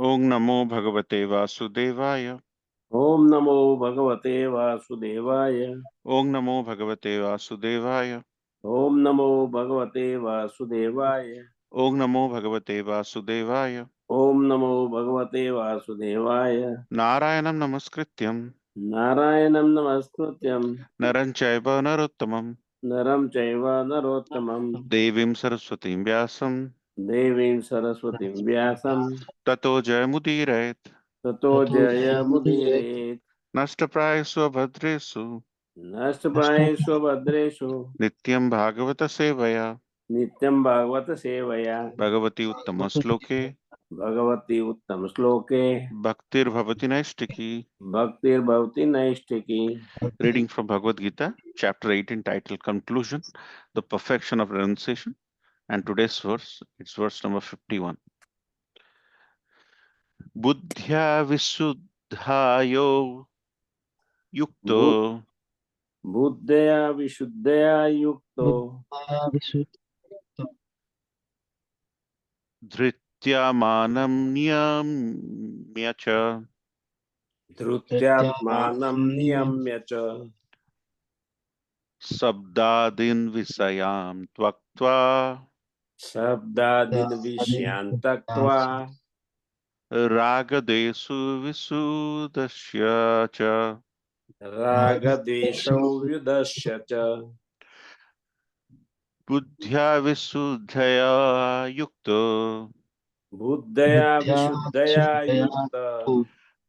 ओम नमो भगवते वासुदेवाय। ओम नमो भगवते वासुदेवाय। ओम नमो भगवते वासुदेवाय। ओम नमो भगवते वासुदेवाय। ओम नमो भगवते वासुदेवाय। ओम नमो भगवते वासुदेवाय। नारायणं नमस्कृत्यं नारायणं नमस्कृत्यं नरं चैव नरोत्तमं नरं चैव नरोत्तमं देवीं सरस्वतीं व्यासं देवीं सरस्वतीं व्यासं ततो जयमुदीरयेत्। ततो जयमुदीरयेत्। नष्टप्रायेषु भद्रेषु नष्टप्रायेषु भद्रेषु नित्यं भागवत सेवया नित्यं भागवत सेवया भगवती उत्तमश्लोके भगवती उत्तम श्लोके भक्तिर्भवति नैष्टिकी. भक्तिर्भवति नैष्ठिकी। Reading from Bhagavad Gita, chapter 8, entitled Conclusion, the Perfection of Renunciation. And today's verse, it's verse number 51. Buddhya visuddhayo बु- yukto बुद्धया विशुद्धया युक्तो धृत्या मानं नियम्य च धृत्यात्मानं नियम्य च शब्दादीन् विषयान् त्यक्त्वा शब्दादीन् विषयान् त्यक्त्वा रागदेषु विशुद्धस्य च रागद्वेषौ व्युदस्य च बुद्ध्या विशुद्धया युक्तो बुद्धया विशुद्धया युक्त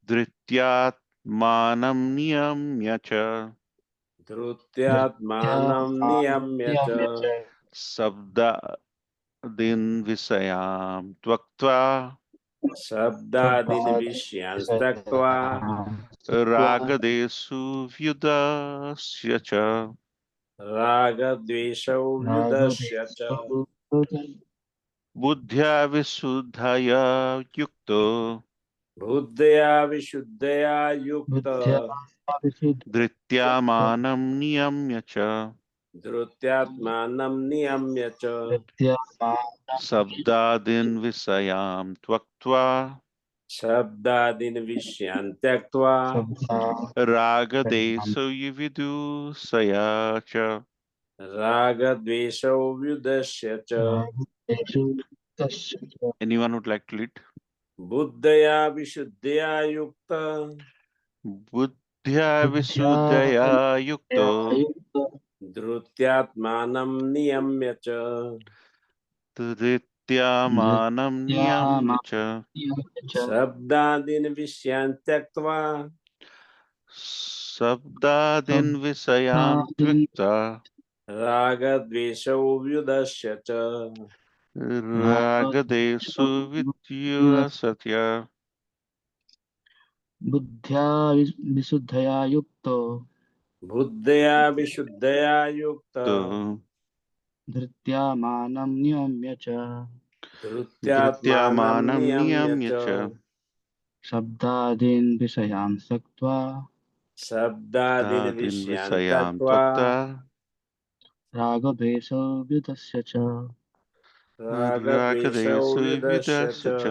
धृत्यात्मानं नियम्य च धृत्यात्मानं नियम्य च शब्दादीन् विषयान् त्यक्त्वा शब्दादीन् विषयान् त्यक्त्वा रागदेषु व्युदस्य च रागद्वेषौ व्युदस्य च बुद्ध्या विशुद्धया युक्तो बुद्धया विशुद्धया युक्त धृत्यात्मानं नियम्य च धृत्यात्मानं नियम्य च शब्दादीन् विषयान् त्यक्त्वा शब्दादीन् विषयान् त्यक्त्वा रागदेषु विदुषया च. रागद्वेषौ व्युदस्य च Anyone would like to lead? बुद्धया विशुद्धया युक्त बुद्ध्या विशुद्धया युक्तो धृत्यात्मानं नियम्य च धृत्यात्मानं नियम्य च शब्दादीन् विषयान् त्यक्त्वा शब्दादीन् विषयान् त्यक्त्वा रागद्वेषौ व्युदस्य च रागदेषु विद्युषत्य. बुद्ध्या विशुद्धया युक्तो बुद्धया विशुद्धया युक्त तो धृत्या मानं नियम्य च धृत्यात्मानं धृत्यात्मानं नियम्य नियम्य च च शब्दादीन् विषयान् त्यक्त्वा शब्दादीन् शब्दादीन् विषयान् विषयान् त्यक्त्वा त्यक्त्वा रागद्वेषव्युतस्य च रागद्वेषौ रागदेषु व्युदस्य च विदस्य च.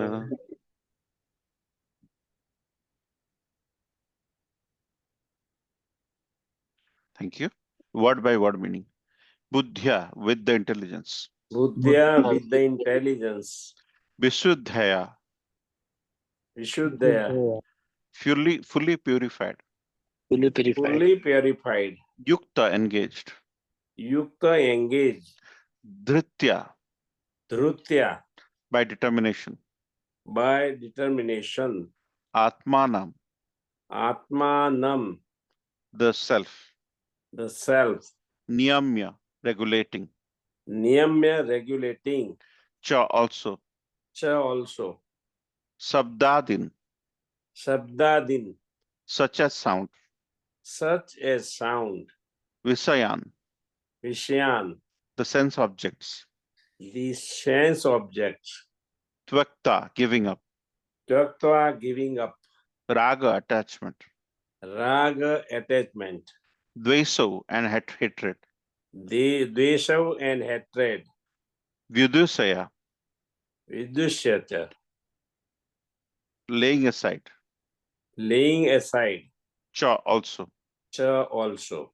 Thank you. Word by word meaning. Buddhya, with the intelligence. बुद्ध्या with the intelligence Vishuddhaya, विशुद्धया fully purified. fully purified Yukta, engaged. yukta engaged Dhritya, dhrutya by determination. by determination Atmanam, atmanam the self. the self Niyamya, regulating. niyamya regulating Cha, also. cha also Sabdadin, shabdadin such as sound. such as sound Visayan, vishayan the sense objects. the sense objects Tvakta, giving up. tyaktva giving up Raga, attachment. raga attachment Dveso, and hatred. dvesha and hatred Vidusaya, vidusyata laying aside. Laying aside. Cha also. Cha also.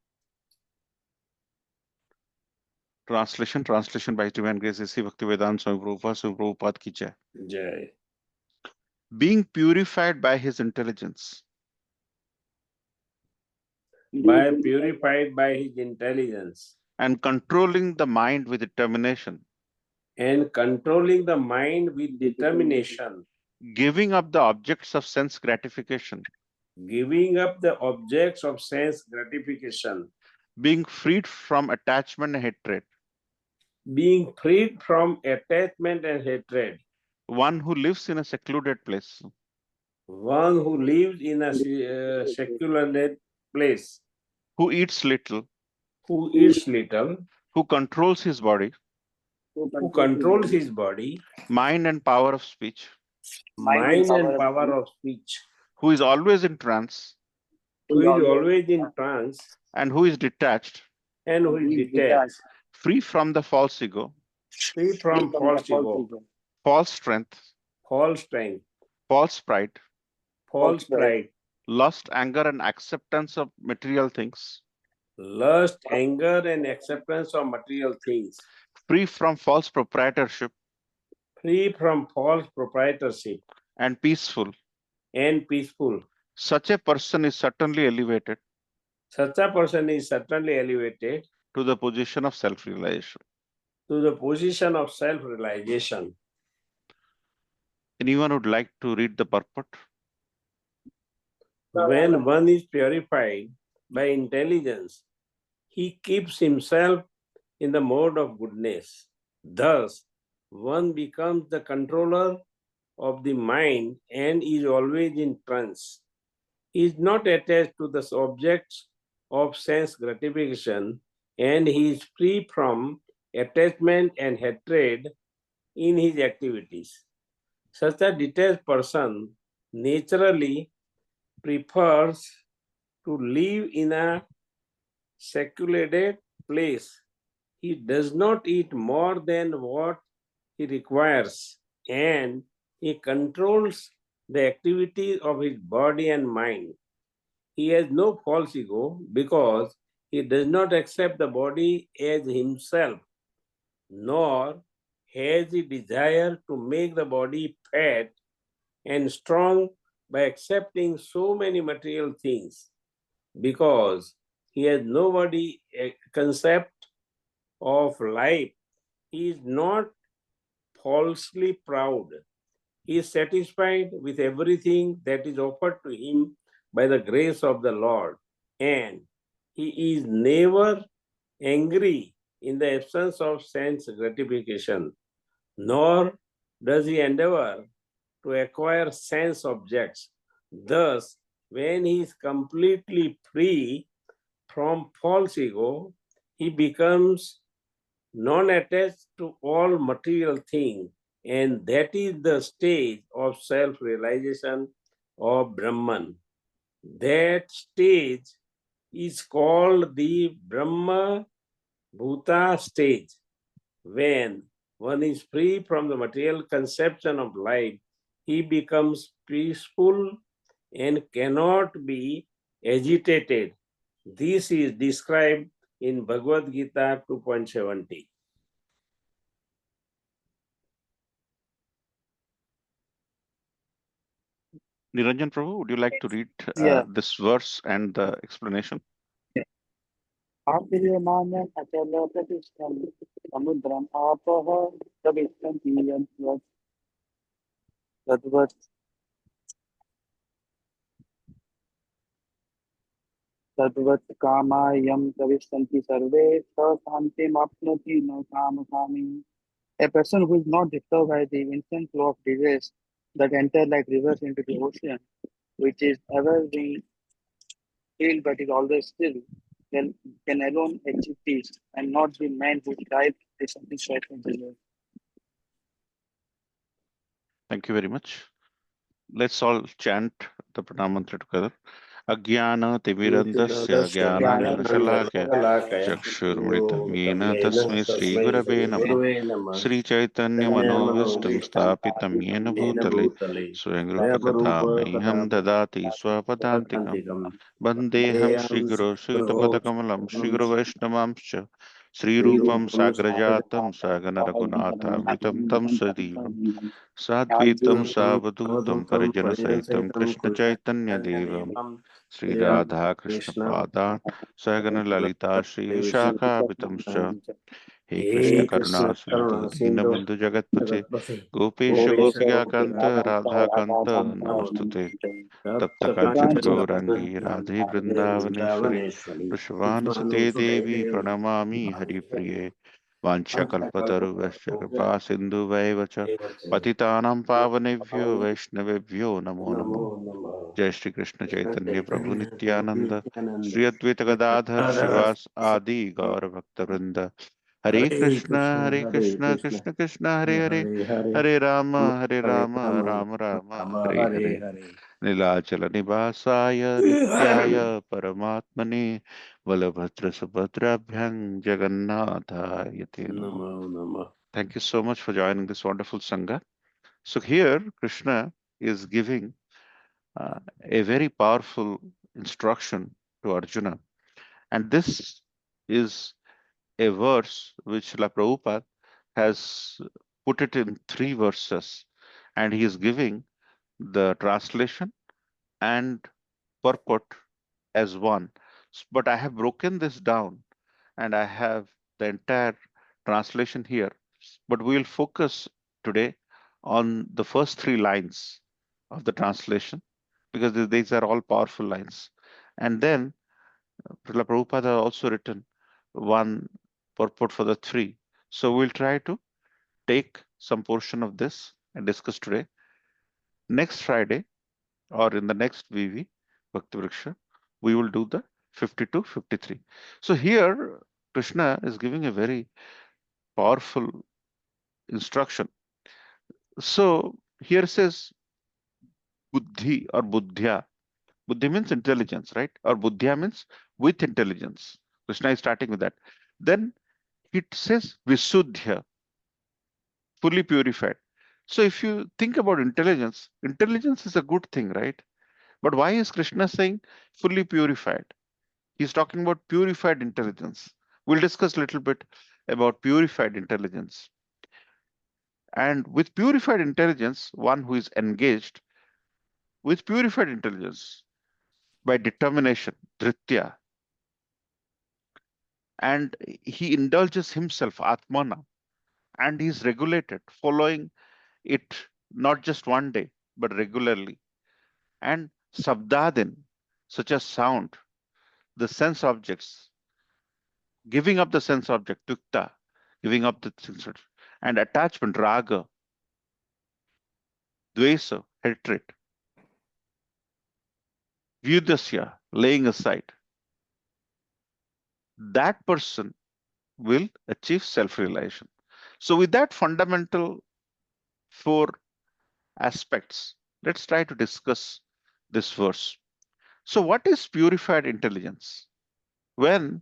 Translation by His Divine Grace A.C. Bhaktivedanta Swami Prabhupada ki jai. Jai. Being purified by his intelligence Purified by his intelligence and controlling the mind with determination, and controlling the mind with determination, giving up the objects of sense gratification, giving up the objects of sense gratification, being freed from attachment and hatred, being freed from attachment and hatred, one who lives in a secluded place, one who lives in a secular place, who eats little, who eats little, who controls his body, who controls his body, mind and power of speech, mind and power of speech, who is always in trance, who is always in trance, and who is detached, and who is detached, free from the false ego, free from false ego, false strength, false strength, false pride, false pride, lust, anger, and acceptance of material things, lust, anger, and acceptance of material things, free from false proprietorship, free from false proprietorship, and peaceful. and peaceful. Such a person is certainly elevated Such a person is certainly elevated to the position of self-realization. to the position of self-realization. Anyone would like to read the purport? When one is purified by intelligence, he keeps himself in the mode of goodness. Thus, one becomes the controller of the mind and is always in trance. He is not attached to the objects of sense gratification, and he is free from attachment and hatred in his activities. Such a detached person naturally prefers to live in a secluded place. He does not eat more than what he requires, and he controls the activities of his body and mind. He has no false ego because he does not accept the body as himself, nor has he desire to make the body fat and strong by accepting so many material things, because he has nobody concept of life. He is not falsely proud. He is satisfied with everything that is offered to him by the grace of the Lord, and he is never angry in the absence of sense gratification, nor does he endeavor to acquire sense objects. Thus, when he is completely free from false ego, he becomes non-attached to all material things, and that is the stage of self-realization of Brahman. That stage is called the Brahma Bhuta stage. When one is free from the material conception of life, he becomes peaceful and cannot be agitated. This is described in Bhagavad Gita 2.70. Niranjan Prabhu, would you like to read this verse and the explanation? आप्रियमाणम् अचल प्रतिष्ठं समुद्रम् आपः प्रविशन्ति यद्वत् तद्वत् तद्वत् कामायं प्रविशन्ति सर्वे स शान्तिमाप्नोति न कामकामी. A person who is not disturbed by the instant flow of desires that enter like rivers into the ocean, which is ever being still but is always still, can alone achieve peace, and not the man who strives the satisfaction desire. Thank you very much. Let's all chant the Pranam Mantra together. अज्ञानतिमिरन्धस्य ज्ञानाञ्जनशलाकया चक्षुर्मृतं येन तस्मै श्रीगुरवे नमः। श्रीचैतन्यमनोभीष्टं स्थापितं येन भूतले स्वयं रूपकथा मह्यं ददाति स्वपदान्तिकं। वन्देऽहं श्रीगुरो श्रीयुतपदकमलं श्रीगुरुवैष्णवांश्च श्रीरूपं साग्रजातं सहगणरघुनाथान्वितं तं सजीवं साद्वैतं सावधूतं परिजनसहितं कृष्णचैतन्यदेवं श्रीराधा कृष्णपादान् सहगणललिता श्रीविशाखान्वितंश्च हे कृष्ण करुणा सिंधु दीनबंधु जगतपते गोपेश गोपिकाकांत राधाकांत नमस्तुते तप्त कांचन गौरांगी राधे वृंदावनेश्वरी वृषभानुसुते देवी प्रणमामि हरिप्रिये वाञ्छाकल्पतरुभ्यश्च कृपा सिन्धुभैव च पतितानां पावनेभ्यो वैष्णवेभ्यो नमो नमः। जय श्री कृष्ण चैतन्य प्रभु नित्यानंद श्री अद्वैत गदाधर शिवास आदि गौर भक्त वृंद हरे कृष्ण कृष्ण कृष्ण हरे हरे हरे राम राम राम हरे हरे नीलाचल निवासाय नित्याय परमात्मने बलभद्र सुभद्राभ्यां जगन्नाथाय ते नमः. Thank you so much for joining this wonderful Sangha. So here Krishna is giving a very powerful instruction to Arjuna, and this is a verse which Srila Prabhupada has put it in 3 verses, and he is giving the translation and purport as one. But I have broken this down and I have the entire translation here. But we will focus today on the first 3 lines of the translation because these are all powerful lines. And then Srila Prabhupada has also written one purport for the 3. So we'll try to take some portion of this and discuss today. Next Friday or in the next VV, Bhakti Vriksha, we will do the 52, 53. So here Krishna is giving a very powerful instruction. So here it says buddhi or buddhya. Buddhi means intelligence, right? Or buddhya means with intelligence. Krishna is starting with that. Then it says visuddhya, fully purified. So if you think about intelligence, intelligence is a good thing, right? But why is Krishna saying fully purified? He's talking about purified intelligence. We'll discuss a little bit about purified intelligence. And with purified intelligence, one who is engaged with purified intelligence by determination, dhritya, and he indulges himself, atmana, and he's regulated, following it not just one day, but regularly. And sabdadin, such as sound, the sense objects, giving up the sense object, tukta, giving up the sense object, and attachment, raga, dvesa, hatred, vyudasya, laying aside, that person will achieve self-realization. So with that fundamental 4 aspects, let's try to discuss this verse. So what is purified intelligence? When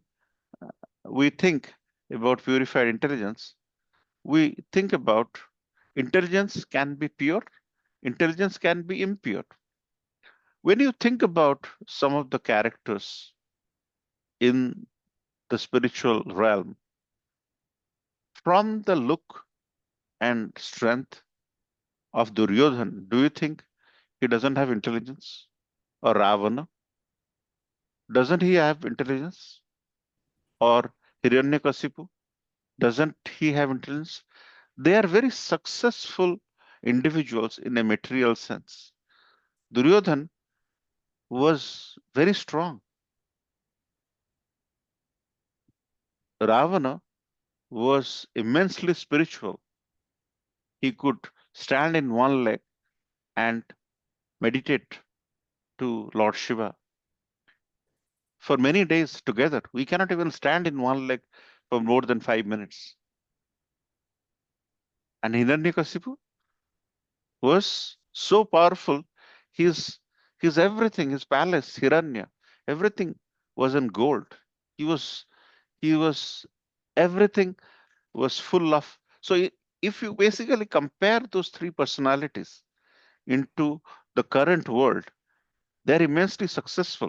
we think about purified intelligence, we think about intelligence can be pure, intelligence can be impure. When you think about some of the characters in the spiritual realm, from the look and strength of Duryodhan, do you think he doesn't have intelligence? Or Ravana, doesn't he have intelligence? Or Hiranyakasipu, doesn't he have intelligence? They are very successful individuals in a material sense. Duryodhan was very strong. Ravana was immensely spiritual. He could stand in one leg and meditate to Lord Shiva for many days together. We cannot even stand in one leg for more than 5 minutes. And Hiranyakasipu was so powerful, his His everything, his palace, Hiranya, everything was in gold. He was, everything was full of. So if you basically compare those three personalities into the current world, they're immensely successful.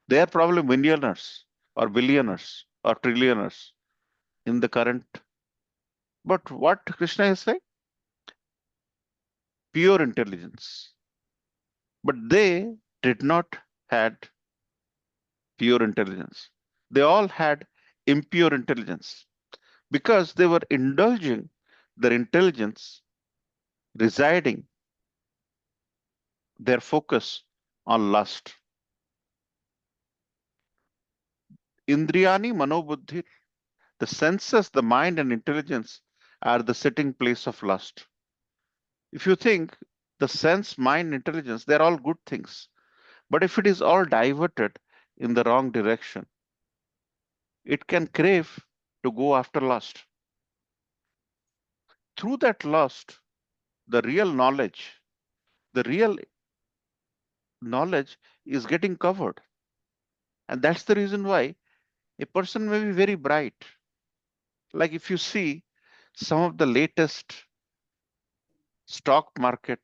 They are probably millionaires or billionaires or trillionaires in the current. But what Krishna is saying? Pure intelligence. But they did not had pure intelligence. They all had impure intelligence because they were indulging their intelligence, residing their focus on lust. Indriyani manobuddhi, the senses, the mind, and intelligence are the sitting place of lust. If you think the sense, mind, intelligence, they're all good things. But if it is all diverted in the wrong direction, it can crave to go after lust. Through that lust, the real knowledge is getting covered. And that's the reason why a person may be very bright. Like if you see some of the latest stock market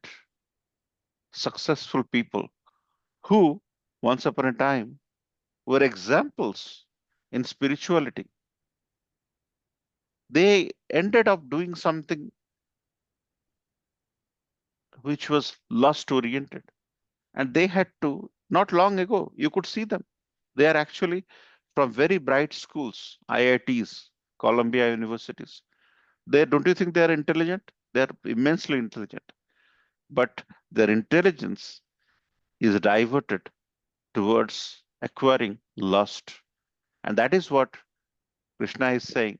successful people who once upon a time were examples in spirituality, they ended up doing something which was lust oriented. And they had to, not long ago, you could see them. They are actually from very bright schools, IITs, Columbia universities. Don't you think they are intelligent? They are immensely intelligent. But their intelligence is diverted towards acquiring lust. And that is what Krishna is saying,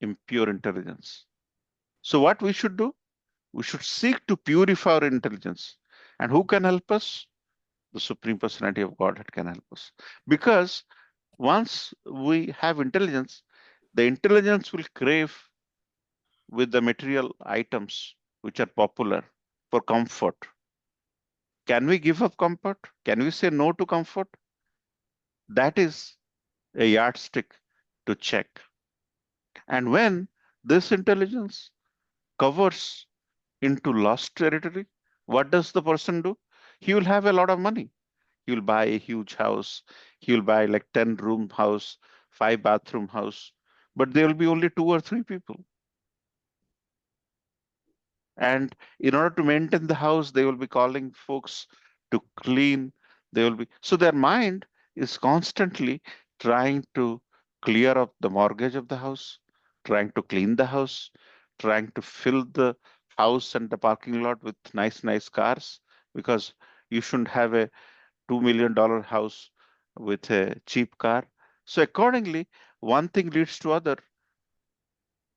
impure intelligence. So what we should do? We should seek to purify our intelligence. And who can help us? The Supreme Personality of Godhead can help us. Because once we have intelligence, the intelligence will crave with the material items which are popular for comfort. Can we give up comfort? Can we say no to comfort? That is a yardstick to check. And when this intelligence covers into lost territory, what does the person do? He will have a lot of money. He will buy a huge house. He will buy like 10-room house, 5-bathroom house, but there will be only 2 or 3 people. And in order to maintain the house, they will be calling folks to clean. So their mind is constantly trying to clear up the mortgage of the house, trying to clean the house, trying to fill the house and the parking lot with nice cars, because you shouldn't have a $2 million house with a cheap car. So accordingly, one thing leads to other.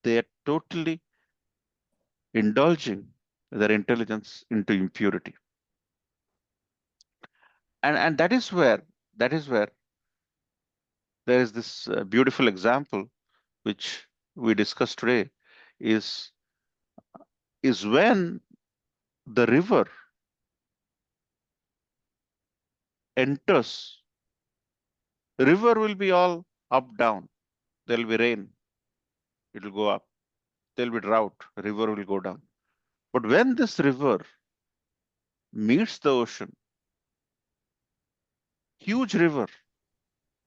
They are totally indulging their intelligence into impurity. And that is where there is this beautiful example which we discussed today is when the river enters. The river will be all up down. There will be rain, it will go up. There will be drought, river will go down. But when this river meets the ocean, huge river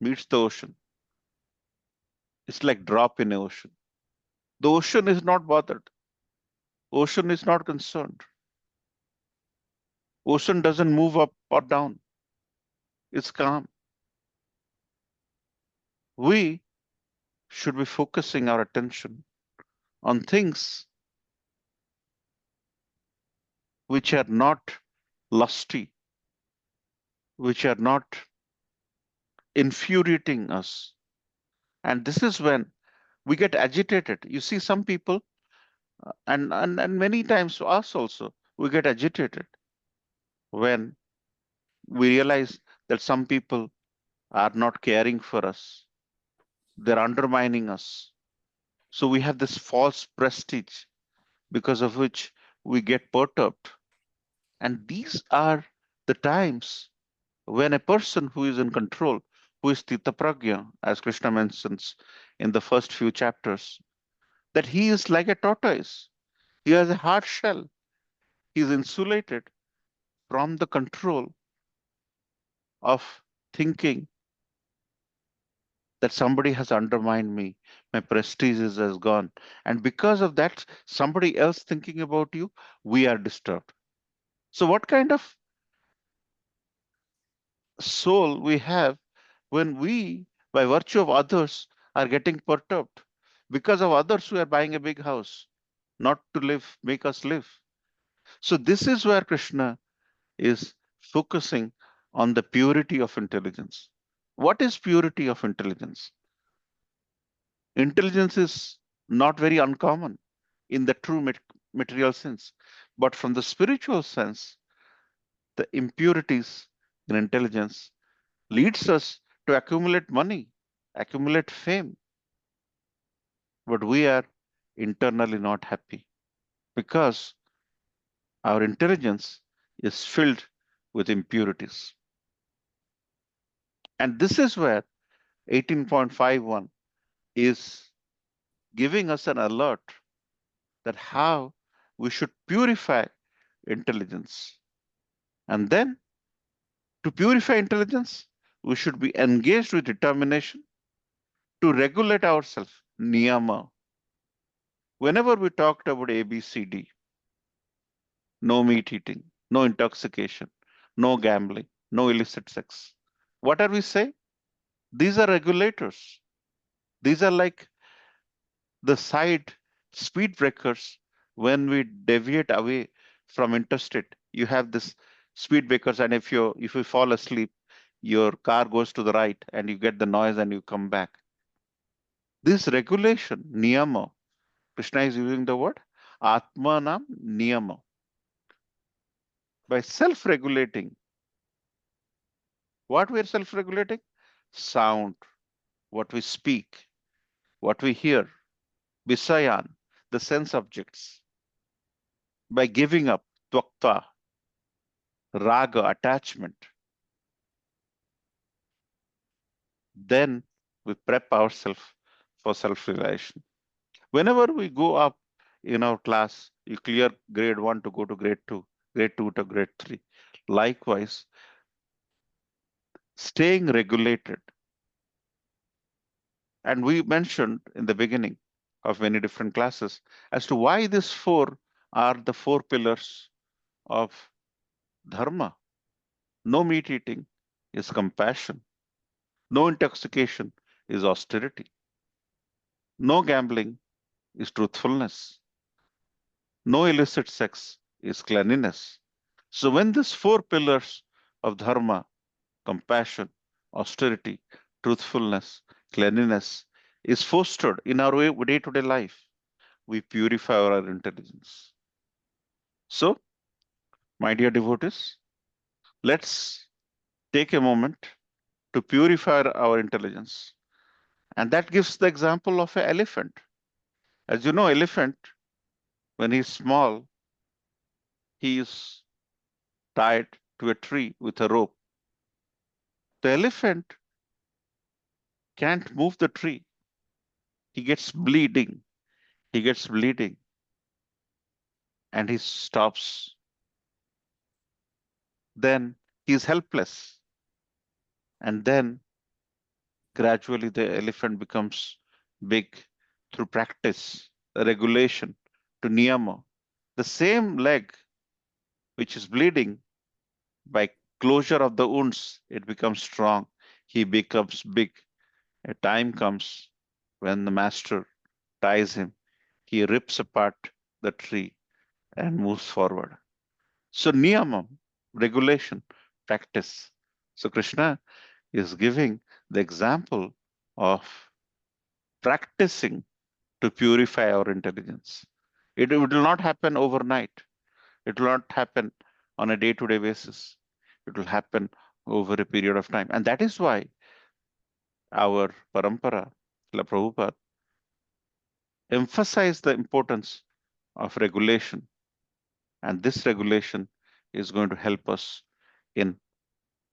meets the ocean, it's like drop in the ocean. The ocean is not bothered. Ocean is not concerned. Ocean doesn't move up or down. It's calm. We should be focusing our attention on things which are not lusty, which are not infuriating us. And this is when we get agitated. You see, some people, and many times us also, we get agitated when we realize that some people are not caring for us. They're undermining us. So we have this false prestige because of which we get perturbed. And these are the times when a person who is in control, who is Tita Pragya, as Krishna mentions in the first few chapters, that he is like a tortoise. He has a hard shell. He is insulated from the control of thinking that somebody has undermined me, my prestige has gone. And because of that, somebody else thinking about you, we are disturbed. So, what kind of soul we have when we, by virtue of others, are getting perturbed? Because of others, we are buying a big house, not to live, make us live. So, this is where Krishna is focusing on the purity of intelligence. What is purity of intelligence? Intelligence is not very uncommon in the true material sense, but from the spiritual sense, the impurities in intelligence leads us to accumulate money, accumulate fame, but we are internally not happy because our intelligence is filled with impurities. And this is where 18.51 is giving us an alert that how we should purify intelligence. And then to purify intelligence, we should be engaged with determination to regulate ourselves, niyama. Whenever we talked about ABCD, no meat eating, no intoxication, no gambling, no illicit sex, what are we saying? These are regulators. These are like the side speed breakers when we deviate away from interstate. You have this speed breakers, and if you fall asleep, your car goes to the right and you get the noise and you come back. This regulation, niyama, Krishna is using the word atmanam niyama. By self-regulating, what we are self-regulating? Sound, what we speak, what we hear, visayan, the sense objects. By giving up tvakta, raga, attachment, then we prep ourselves for self-realization. Whenever we go up in our class, you clear grade 1 to go to grade 2, grade 2 to grade 3. Likewise, staying regulated. And we mentioned in the beginning of many different classes as to why these four are the four pillars of dharma. No meat eating is compassion. No intoxication is austerity. No gambling is truthfulness. No illicit sex is cleanliness. So when these four pillars of dharma, compassion, austerity, truthfulness, cleanliness is fostered in our day-to-day life, we purify our intelligence. So, my dear devotees, let's take a moment to purify our intelligence. And that gives the example of an elephant. As you know, elephant, when he's small, he is tied to a tree with a rope. The elephant can't move the tree. He gets bleeding. He gets bleeding and he stops. Then he's helpless. And then gradually the elephant becomes big through practice, regulation to niyama. The same leg which is bleeding, by closure of the wounds, it becomes strong. He becomes big. A time comes when the master ties him. He rips apart the tree and moves forward. So niyamam, regulation, practice. So Krishna is giving the example of practicing to purify our intelligence. It will not happen overnight. It will not happen on a day-to-day basis. It will happen over a period of time. And that is why our parampara, La Prabhupada, emphasized the importance of regulation. And this regulation is going to help us in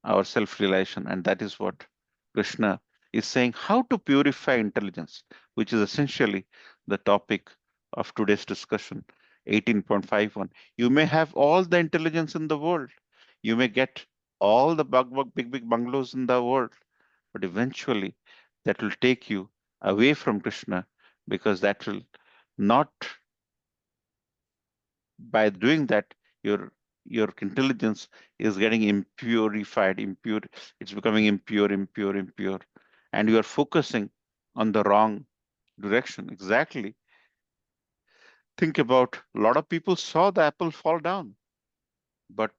our self-realization. And that is what Krishna is saying, how to purify intelligence, which is essentially the topic of today's discussion, 18.51. You may have all the intelligence in the world. You may get all the big bungalows in the world, but eventually that will take you away from Krishna, because that will not, by doing that, your intelligence is getting impure, it's becoming impure, and you are focusing on the wrong direction. Exactly. Think about, a lot of people saw the apple fall down, but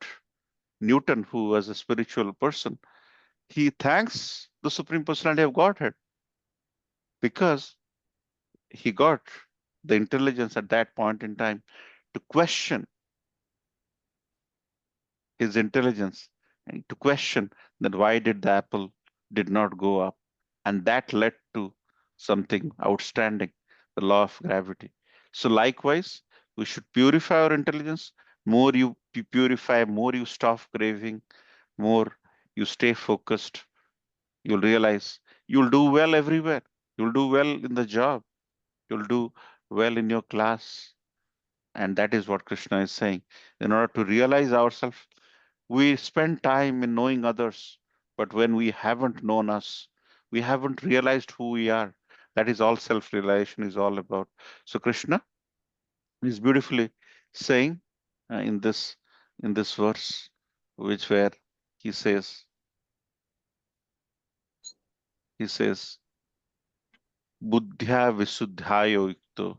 Newton, who was a spiritual person, he thanks the Supreme Personality of Godhead because he got the intelligence at that point in time to question his intelligence and to question that why did the apple did not go up, and that led to something outstanding, the law of gravity. So likewise, we should purify our intelligence. More you purify, more you stop craving, more you stay focused, you'll realize you'll do well everywhere. You'll do well in the job, you'll do well in your class. And that is what Krishna is saying. In order to realize ourselves, we spend time in knowing others, but when we haven't known us, we haven't realized who we are. That is all self-realization is all about. So Krishna is beautifully saying in this verse, which where he says, Buddhya visuddhayo yukto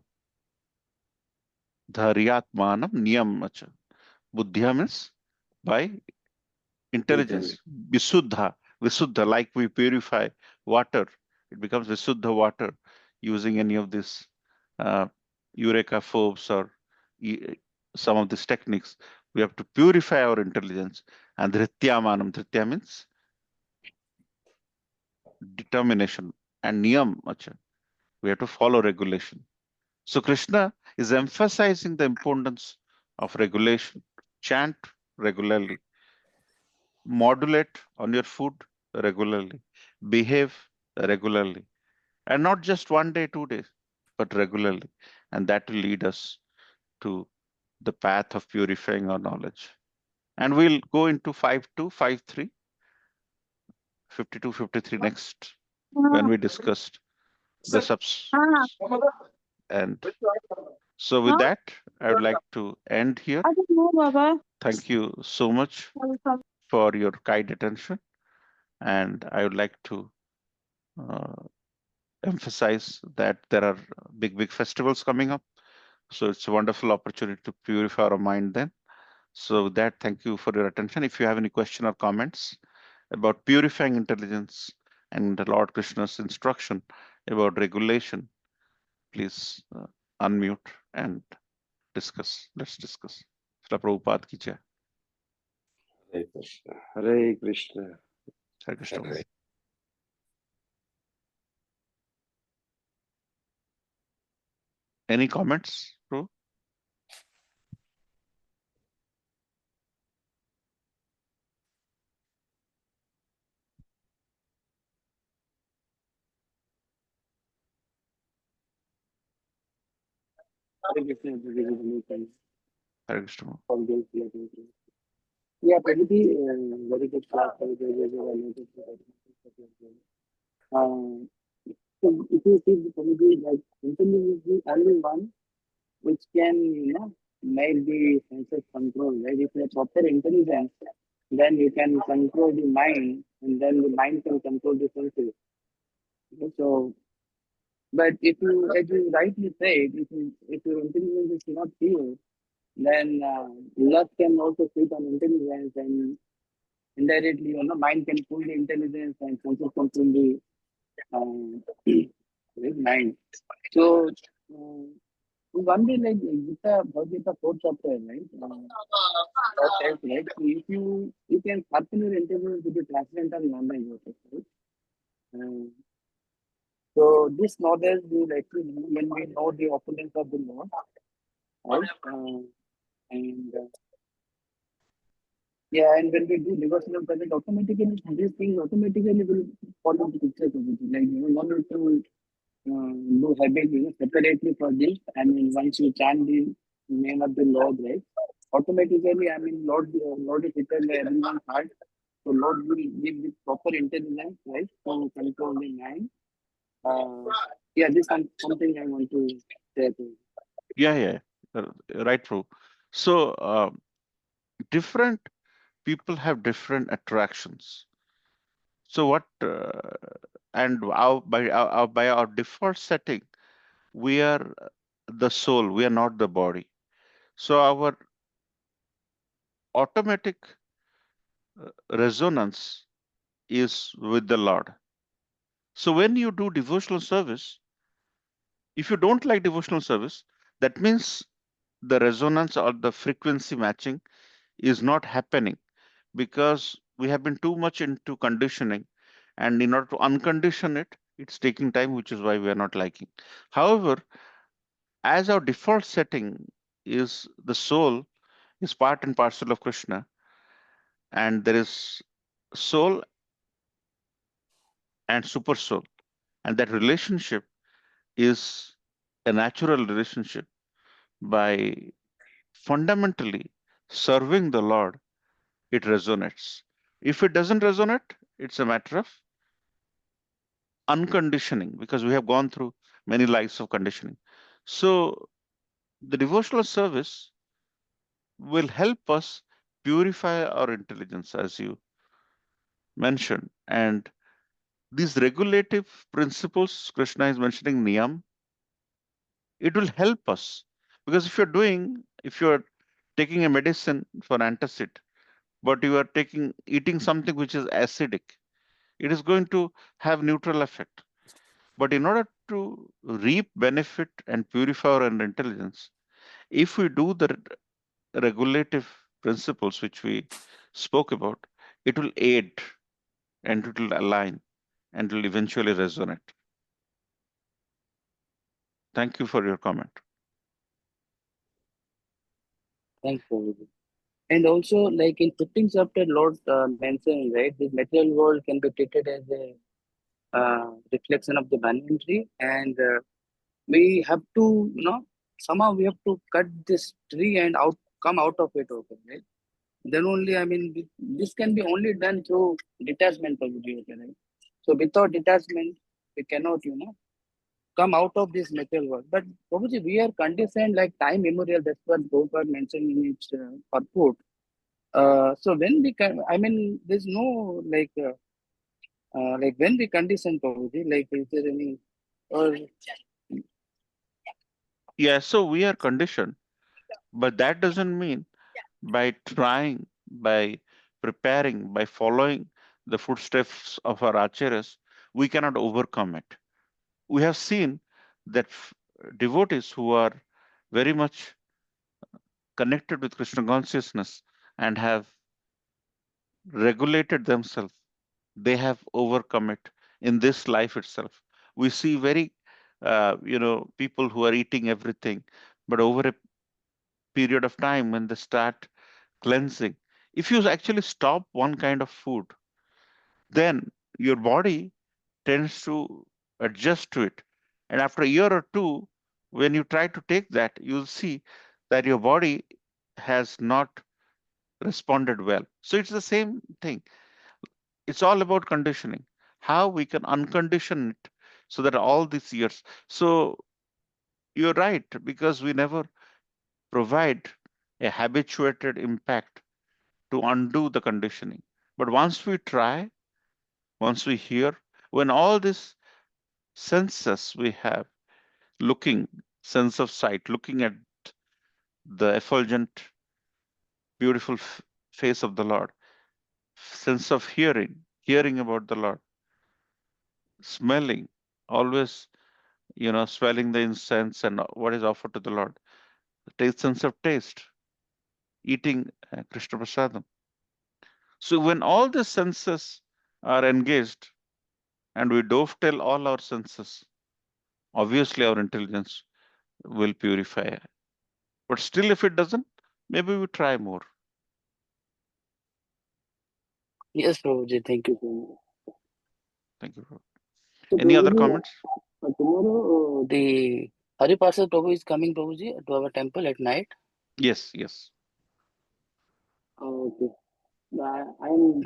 dharyatmanam niyamacha. Buddhya means by intelligence. Visuddha, like we purify water, it becomes Visuddha water using any of this Eureka phobes or some of these techniques. We have to purify our intelligence. And Dhritya means determination, and Niyam, we have to follow regulation. So Krishna is emphasizing the importance of regulation. Chant regularly, modulate on your food regularly, behave regularly, and not just one day, 2 days, but regularly. And that will lead us to the path of purifying our knowledge. And we'll go into 5.2, 5.3, 52, 53 next when we discussed the subs. And so with that, I would like to end here. Thank you so much for your kind attention. And I would like to emphasize that there are big festivals coming up. So it's a wonderful opportunity to purify our mind then. So with that, thank you for your attention. If you have any question or comments about purifying intelligence and Lord Krishna's instruction about regulation, please unmute and discuss. Let's discuss. Srila Prabhupada ki jai. Hare Krishna. Hare Krishna. Hare Krishna. Hare. Any comments, Prabhu? Hare Krishna. Yeah, Prabhuji, very good class. So if you see Prabhuji, like intelligence is the only one which can, make the senses control, right? If you have proper intelligence, then you can control the mind, and then the mind can control the senses. Okay, so, but if you, as you rightly said, if your intelligence is not pure, then luck can also fit on intelligence, and indirectly, mind can pull the intelligence, and senses can pull the mind. So, one day, like Gita, Bhagavad Gita, fourth chapter, right? That says, right? If you can sharpen your intelligence with the transcendental knowledge, okay, right? So this knowledge will actually, when we know the opulence of the Lord, right? And Yeah, and when we do devotional project, automatically these things automatically will fall into picture. Like you don't need to do habit, separately for this. I mean, once you chant the name of the Lord, right? Automatically, I mean, Lord is written by everyone's heart. So Lord will give the proper intelligence, right, to control the mind. Uh, yeah, this is something I want to say to you. Yeah, right, true. So different people have different attractions. So what and by our default setting, we are the soul, we are not the body. So our automatic resonance is with the Lord. So when you do devotional service, if you don't like devotional service, that means the resonance or the frequency matching is not happening because we have been too much into conditioning, and in order to uncondition it, it's taking time, which is why we are not liking. However, as our default setting is the soul is part and parcel of Krishna, and there is soul and super soul, and that relationship is a natural relationship. By fundamentally serving the Lord, it resonates. If it doesn't resonate, it's a matter of unconditioning because we have gone through many lives of conditioning. So the devotional service will help us purify our intelligence, as you mentioned. And these regulative principles, Krishna is mentioning niyam, it will help us. Because if you're taking a medicine for antacid, but you are eating something which is acidic, it is going to have neutral effect. But in order to reap benefit and purify our intelligence, if we do the regulative principles which we spoke about, it will aid and it will align and will eventually resonate. Thank you for your comment. Thanks, Prabhuji. And also, like in 15th chapter, Lord mentioned, right, this material world can be treated as a reflection of the banyan tree, and we have to, somehow we have to cut this tree and come out of it, okay, right? Then only, I mean, this can be only done through detachment of the okay, right? So without detachment, we cannot, come out of this material world. But obviously, we are conditioned like time immemorial. That's what Prabhupada mentioned in its purport. So when we can, I mean, there's no like when we condition Prabhuji, like is there any or Yeah, so we are conditioned, but that doesn't mean by trying, by preparing, by following the footsteps of our acharyas, we cannot overcome it. We have seen that devotees who are very much connected with Krishna consciousness and have regulated themselves, they have overcome it in this life itself. We see very, people who are eating everything, but over a period of time when they start cleansing, if you actually stop one kind of food, then your body tends to adjust to it. And after a year or two, when you try to take that, you'll see that your body has not responded well. So it's the same thing. It's all about conditioning, how we can uncondition it so that all these years. So you're right, because we never provide a habituated impact to undo the conditioning. But once we try, once we hear, when all these senses we have, looking, sense of sight, looking at the effulgent, beautiful face of the Lord, sense of hearing, hearing about the Lord, smelling, always, smelling the incense and what is offered to the Lord, taste, sense of taste, eating Krishna Prasadam. So when all the senses are engaged and we dovetail all our senses, obviously our intelligence will purify. But still, if it doesn't, maybe we try more. Yes, Prabhuji, thank you so much. Thank you, Prabhu. So, Any other Prabhuji, comments? tomorrow the Hari Parsad Prabhu is coming, Prabhuji, to our temple at night. Yes, yes. Okay. I'm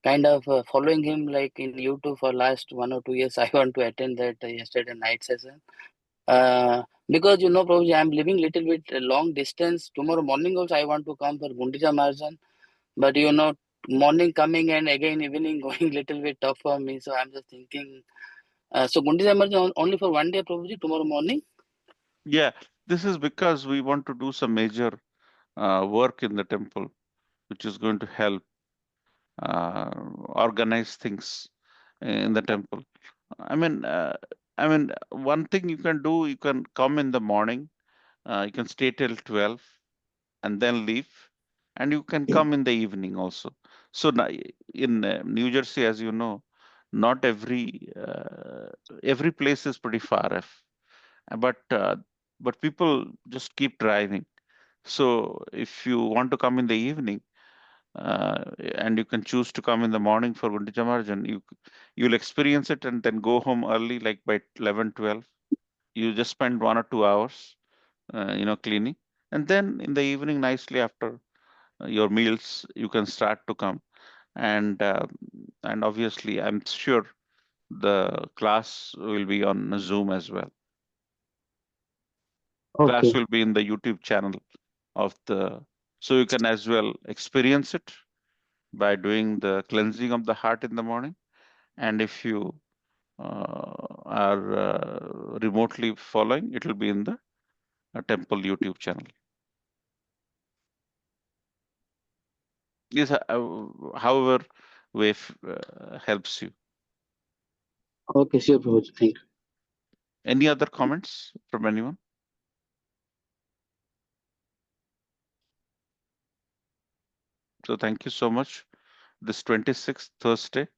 kind of following him like in YouTube for last 1 or 2 years. I want to attend that yesterday night session. Because Prabhuji, I'm living little bit long distance. Tomorrow morning also I want to come for Gundicha Marjan, but morning coming and again evening going little bit tough for me. So I'm just thinking. So Gundicha Marjan only for one day, Prabhuji, tomorrow morning. Yeah, this is because we want to do some major work in the temple, which is going to help uh, organize things in the temple. I mean, uh, one thing you can do, you can come in the morning, you can stay till 12 and then leave, and you can come in the evening also. So in New Jersey, as you know, not every place is pretty far off, but people just keep driving. So if you want to come in the evening, uh, and you can choose to come in the morning for Gundicha Marjan, you'll experience it and then go home early, like by 11, 12. You just spend 1 or 2 hours, cleaning, and then in the evening, nicely after your meals, you can start to come. And obviously, I'm sure the class will be on Zoom as well. Class Okay. will be in the YouTube channel of the, so you can as well experience it by doing the cleansing of the heart in the morning. And if you are remotely following, it will be in the temple YouTube channel. Yes, however way helps you. Okay, sure, Prabhuji. Thank you. Any other comments from anyone? So thank you so much. This 26th Thursday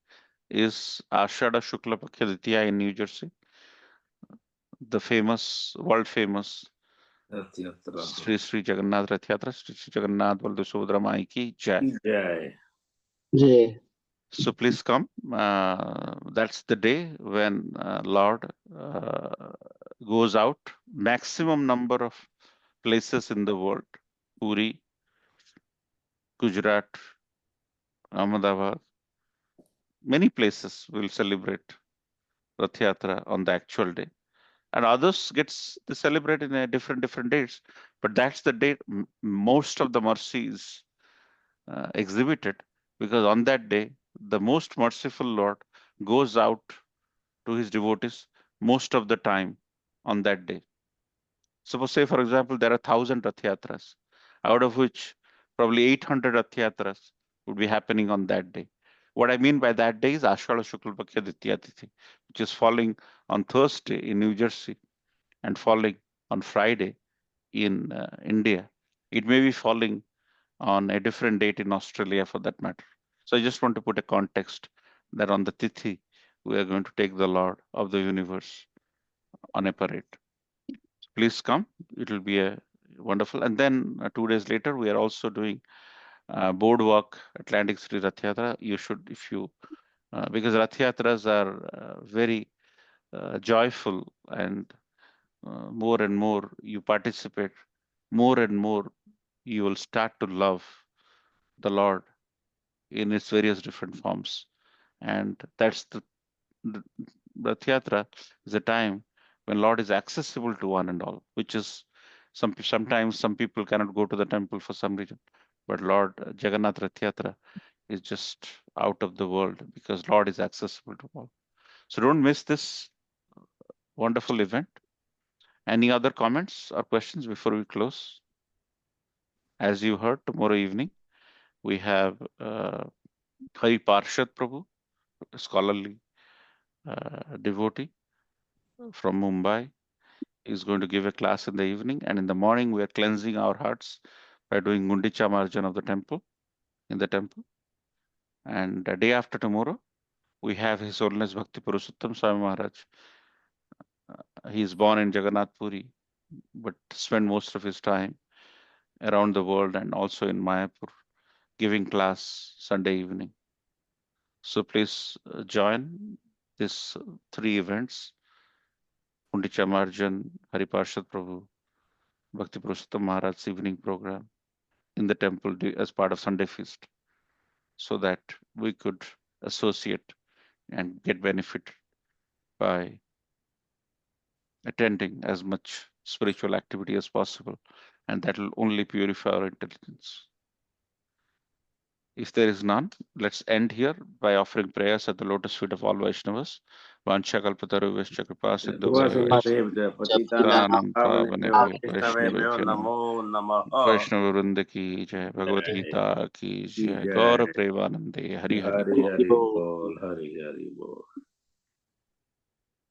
is Ashada Shukla Paksha Ditya in New Jersey. The famous, world famous Sri Sri Jagannath Rath Yatra, Sri Sri Jagannath Baldev Subhadra Mai ki Jai. Jai. Jai. So please come. That's the day when Lord goes out. Maximum number of places in the world: Puri, Gujarat, Ahmedabad. Many places will celebrate Rath Yatra on the actual day, and others they celebrate in a different dates. But that's the date most of the mercy is exhibited, because on that day the most merciful Lord goes out to his devotees most of the time on that day. Suppose, say, for example, there are 1,000 Rath Yatras, out of which probably 800 Rath Yatras would be happening on that day. What I mean by that day is Ashwara Shukla Paksha Ditya Tithi, which is falling on Thursday in New Jersey and falling on Friday in India. It may be falling on a different date in Australia for that matter. So I just want to put a context that on the Tithi, we are going to take the Lord of the universe on a parade. Please come. It will be a wonderful. And then 2 days later, we are also doing boardwalk Atlantic City Rath Yatra. You should, if you, because Rath Yatras are very joyful, and more and more you participate, more and more you will start to love the Lord in its various different forms. And that's the Rath Yatra is a time when Lord is accessible to one and all, which is sometimes some people cannot go to the temple for some reason, but Lord Jagannath Rath Yatra is just out of the world because Lord is accessible to all. So don't miss this wonderful event. Any other comments or questions before we close? As you heard, tomorrow evening we have Hari Parshad Prabhu, a scholarly devotee from Mumbai, is going to give a class in the evening, and in the morning we are cleansing our hearts by doing Gundicha Marjan of the temple, in the temple. And the day after tomorrow, we have His Holiness Bhakti Purusottam Swami Maharaj. He is born in Jagannath Puri, but spent most of his time around the world and also in Mayapur, giving class Sunday evening. So please join these three events: Pundichamarjan, Hariparshad Prabhu, Bhakti Purushottam Maharaj's evening program in the temple as part of Sunday feast, so that we could associate and get benefit by attending as much spiritual activity as possible, and that will only purify our intelligence. If there is none, let's end here by offering prayers at the lotus feet of all Vaishnavas. Vancha kalpataruvescha kripa sindhubhyeva Tanam Pavanebhyo Vaishnavebhyo Namo Vaishnava Vrinda ki Jai Bhagavad Gita ki Jai Gaura Premanande Hari Hari Bol Hari Hari Bol, Hari Hari Bol.